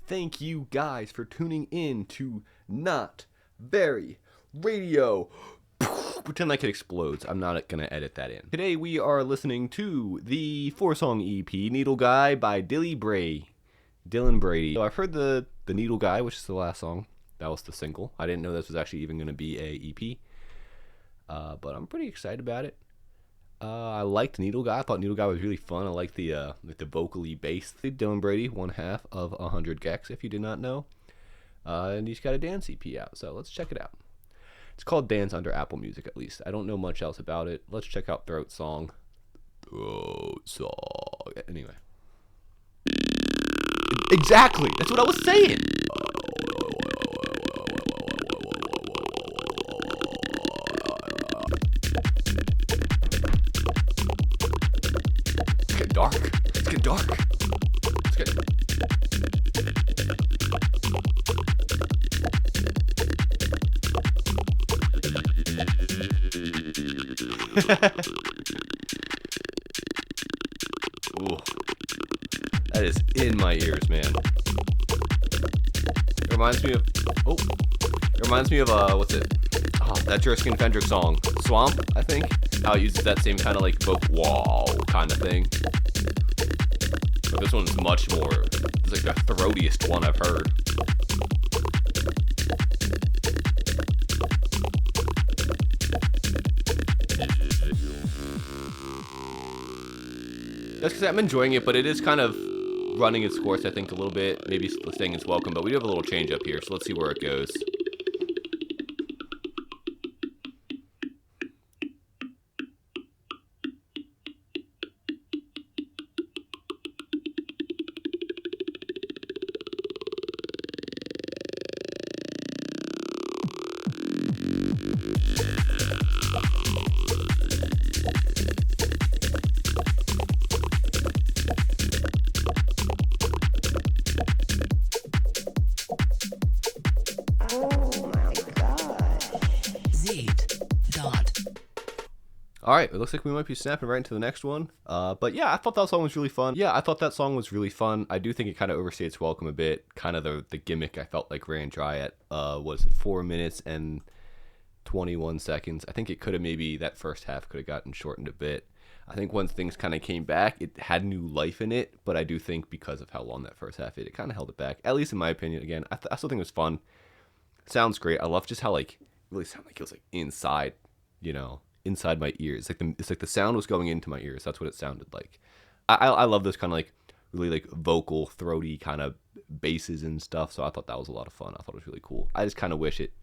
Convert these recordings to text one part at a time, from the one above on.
thank you guys for tuning in to Not Very Radio. Pretend like it explodes. I'm not going to edit that in. Today we are listening to the 4-song EP, Needle Guy by Dylan Brady. So I've heard the Needle Guy, which is the last song. That was the single. I didn't know this was actually even going to be a EP. But I'm pretty excited about it. I liked Needle Guy. I thought Needle Guy was really fun. I like the vocally based. Dylan Brady, one half of 100 gecs, if you did not know. And he's got a dance EP out, so let's check it out. It's called Dance under Apple Music, at least. I don't know much else about it. Let's check out Throat Song. Anyway. Exactly! That's what I was saying! It's getting dark. It's getting dark. It's getting... Ooh. That is in my ears, man. It reminds me of... what's it? Oh, that Jurskin Fendrick song. Swamp, I think. How it uses that same kind of like wow kind of thing. But this one's much more... It's like the throatiest one I've heard. That's because I'm enjoying it, but it is kind of running its course, I think, a little bit. Maybe saying it's welcome, but we do have a little change up here, so let's see where it goes. Alright, it looks like we might be snapping right into the next one. But yeah, I thought that song was really fun. I do think it kind of overstates welcome a bit. Kind of the gimmick I felt like ran dry at, 4 minutes and 21 seconds. I think it could have maybe, that first half could have gotten shortened a bit. I think once things kind of came back, it had new life in it. But I do think because of how long that first half is, it kind of held it back. At least in my opinion. Again, I still think it was fun. Sounds great. I love just how like, it really sounded like it was like inside, inside my ears. It's like the sound was going into my ears. That's what it sounded like. I love this kind of like really like vocal, throaty kind of basses and stuff. So I thought that was a lot of fun. I thought it was really cool. I just kind of wish it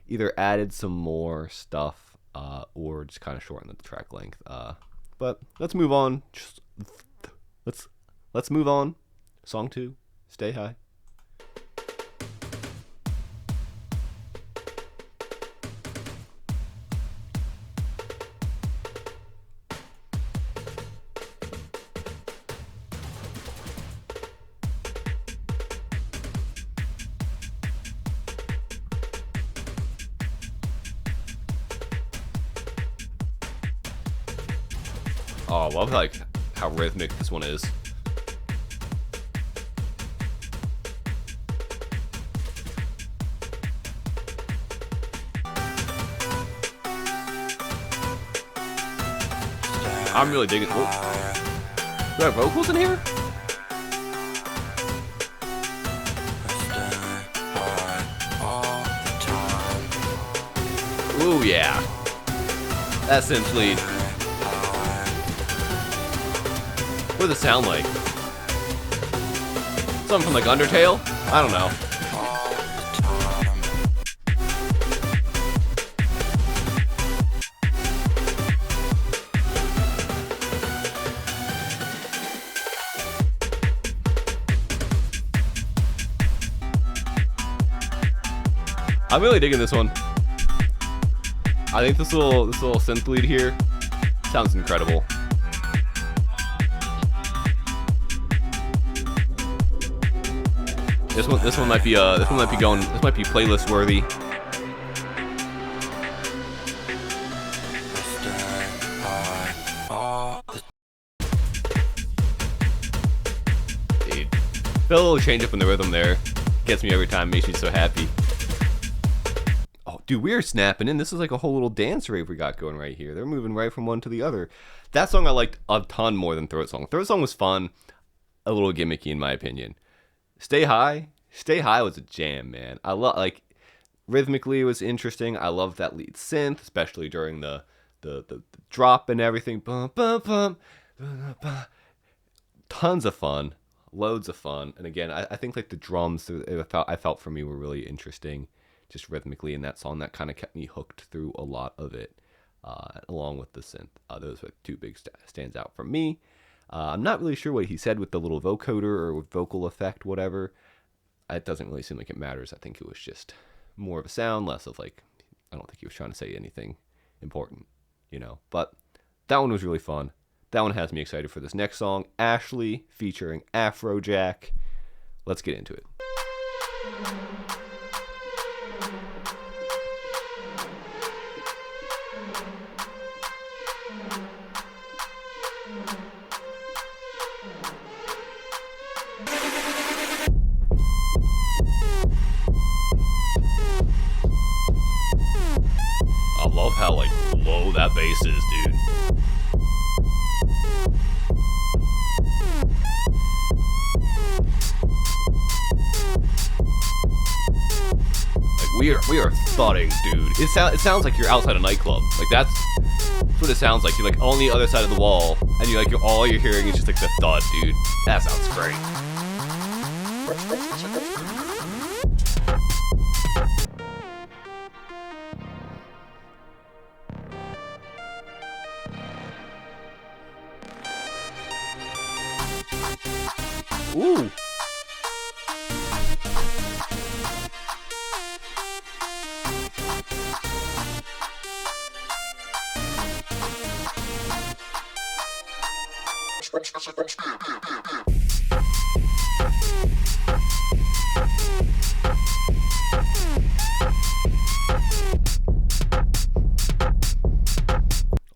either added some more stuff or just kind of shortened the track length. But let's move on. Let's move on. Song 2, Stay High. Oh, I love like how rhythmic this one is. I'm really digging. Oh. Do I have vocals in here? Ooh yeah, that synth lead. What does it sound like? Something from like Undertale? I don't know. I'm really digging this one. I think this little synth lead here sounds incredible. This one might be playlist worthy. Dude, The little change up in the rhythm there gets me every time, makes me so happy. Oh, dude, we are snapping in. This is like a whole little dance rave we got going right here. They're moving right from one to the other. That song I liked a ton more than Throat Song. Throat Song was fun, a little gimmicky in my opinion. Stay High was a jam, man. I love, like, rhythmically it was interesting. I love that lead synth, especially during the drop and everything. Bum, bum, bum, bum, bum. Tons of fun, loads of fun. And again, I think like the drums I felt for me were really interesting, just rhythmically in that song. That kind of kept me hooked through a lot of it, along with the synth. Those were two big stands out for me. I'm not really sure what he said with the little vocoder or vocal effect, whatever. It doesn't really seem like it matters. I think it was just more of a sound, less of like, I don't think he was trying to say anything important, you know. But that one was really fun. That one has me excited for this next song, Ashley featuring Afrojack. Let's get into it. I love how like low that bass is, dude. Like we are thudding, dude. It sounds like you're outside a nightclub. Like that's what it sounds like. You're like on the other side of the wall, and all you're hearing is just like the thud, dude. That sounds great. Ooh.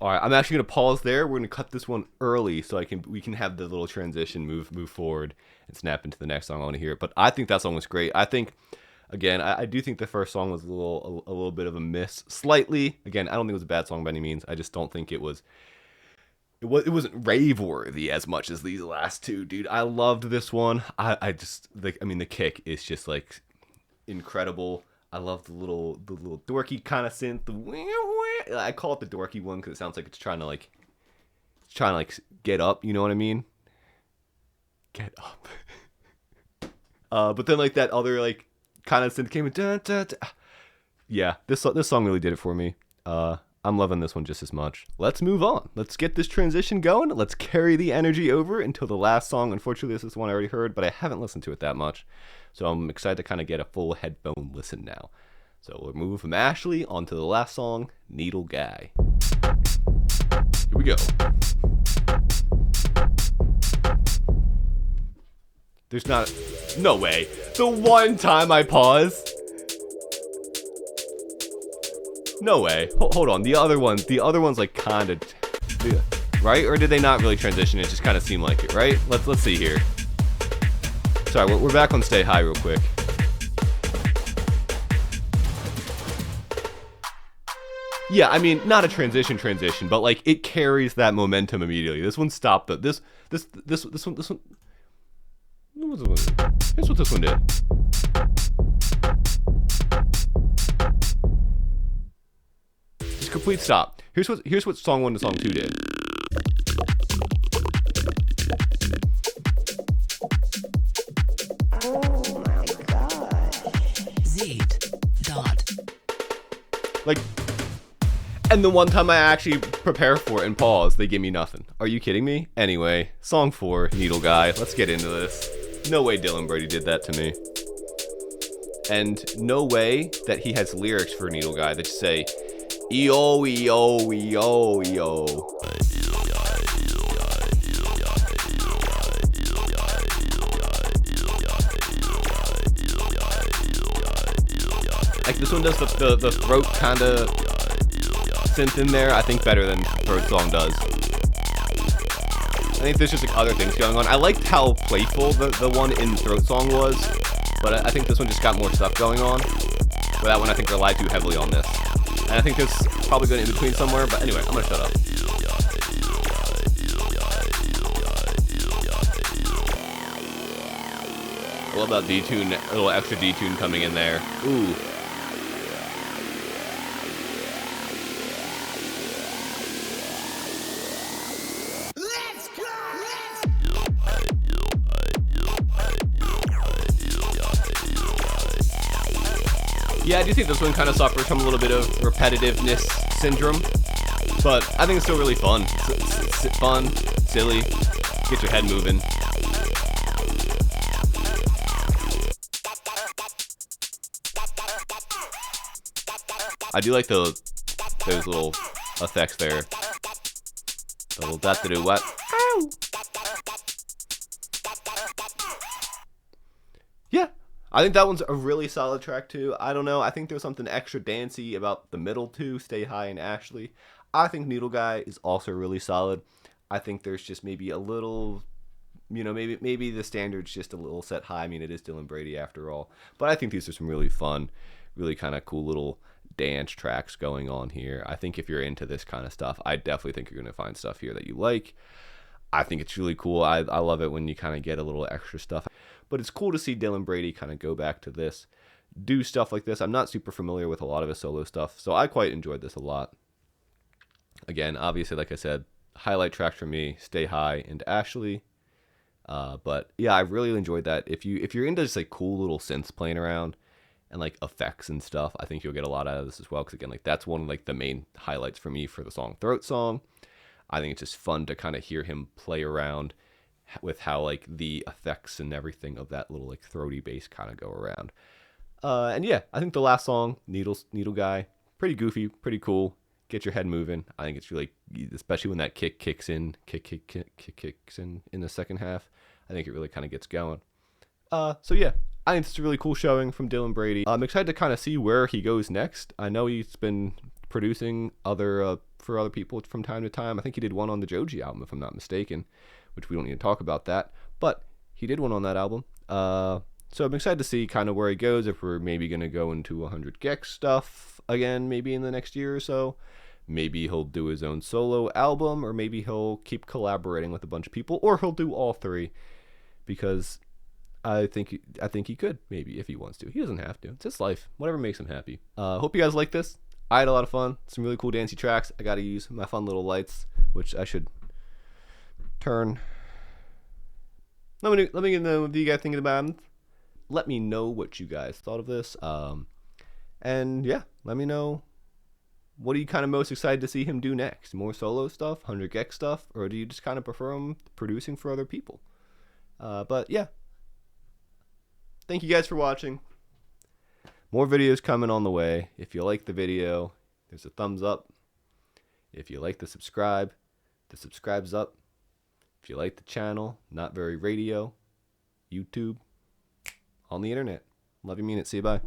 All right, I'm actually gonna pause there. We're gonna cut this one early so we can have the little transition move forward and snap into the next song. I want to hear it, but I think that song was great. I think, again, I do think the first song was a little bit of a miss, slightly. Again, I don't think it was a bad song by any means. I just don't think it wasn't rave worthy as much as these last two, dude. I loved this one. I just like, I mean, the kick is just like incredible. I love the little dorky kind of synth. I call it the dorky one because it sounds like it's trying to get up. You know what I mean? Get up. But then like that other like kind of synth came in. Dun, dun, dun. Yeah, this song really did it for me. I'm loving this one just as much. Let's move on. Let's get this transition going. Let's carry the energy over until the last song. Unfortunately, this is the one I already heard, but I haven't listened to it that much. So I'm excited to kind of get a full headphone listen now. So we're moving from Ashley onto the last song, Needle Guy. Here we go. There's no way. The one time I pause. No way. Hold on. The other one's like kind of, right? Or did they not really transition? It just kind of seemed like it, right? Let's see here. Sorry, we're back on Stay High real quick. Yeah, I mean, not a transition, but like it carries that momentum immediately. This one stopped the this one. Here's what this one did. Just complete stop. Here's what song 1 to song 2 did. Oh my gosh. Like, and the one time I actually prepare for it and pause, they give me nothing. Are you kidding me? Anyway, song 4, Needle Guy. Let's get into this. No way Dylan Brady did that to me. And no way that he has lyrics for Needle Guy that say, "Yo, yo, yo, yo." Like this one does the throat kind of synth in there, I think better than Throat Song does. think there's just like other things going on. I liked how playful the one in Throat Song was, but I think this one just got more stuff going on. But that one I think relied too heavily on this. And I think there's probably going in between somewhere, but anyway, I'm gonna shut up. I love that detune, a little extra detune coming in there. Ooh. Yeah, I do think this one kind of suffers from a little bit of repetitiveness syndrome, but I think it's still really fun. It's fun, silly, get your head moving. I do like those little effects there. The little da-da-do what? Ow! Yeah, I think that one's a really solid track too. I don't know. I think there's something extra dancey about the middle two, Stay High and Ashley. I think Needle Guy is also really solid. I think there's just maybe a little, maybe the standard's just a little set high. I mean, it is Dylan Brady after all. But I think these are some really fun, really kind of cool little dance tracks going on here. I think if you're into this kind of stuff, I definitely think you're going to find stuff here that you like. I think it's really cool. I love it when you kind of get a little extra stuff. But it's cool to see Dylan Brady kind of go back to this, do stuff like this. I'm not super familiar with a lot of his solo stuff, so I quite enjoyed this a lot. Again, obviously, like I said, highlight tracks for me, Stay High and Ashley. But yeah, I really enjoyed that. If you're into just like cool little synths playing around and like effects and stuff, I think you'll get a lot out of this as well. Because again, like that's one of like the main highlights for me for the song Throat Song. I think it's just fun to kind of hear him play around with how like the effects and everything of that little like throaty bass kind of go around. And yeah, I think the last song, Needle Guy, pretty goofy, pretty cool. Get your head moving. I think it's really, especially when that kicks in in the second half. I think it really kind of gets going. So yeah, I think it's a really cool showing from Dylan Brady. I'm excited to kind of see where he goes next. I know he's been producing for other people from time to time. I think he did one on the Joji album, if I'm not mistaken, which we don't need to talk about that. But he did one on that album. So I'm excited to see kind of where he goes, if we're maybe going to go into 100 Gex stuff again, maybe in the next year or so. Maybe he'll do his own solo album, or maybe he'll keep collaborating with a bunch of people, or he'll do all three, because I think he could, maybe, if he wants to. He doesn't have to. It's his life. Whatever makes him happy. Hope you guys like this. I had a lot of fun. Some really cool dancey tracks. I got to use my fun little lights, which I should turn. Let me know what you guys think about it. Let me know what you guys thought of this. And yeah, let me know, what are you kind of most excited to see him do next? More solo stuff, 100 Gex stuff, or do you just kind of prefer him producing for other people? But yeah, thank you guys for watching. More videos coming on the way. If you like the video, there's a thumbs up. If you like the subscribe's up. If you like the channel, Not Very Radio, YouTube, on the internet. Love you, mean it. See you, bye.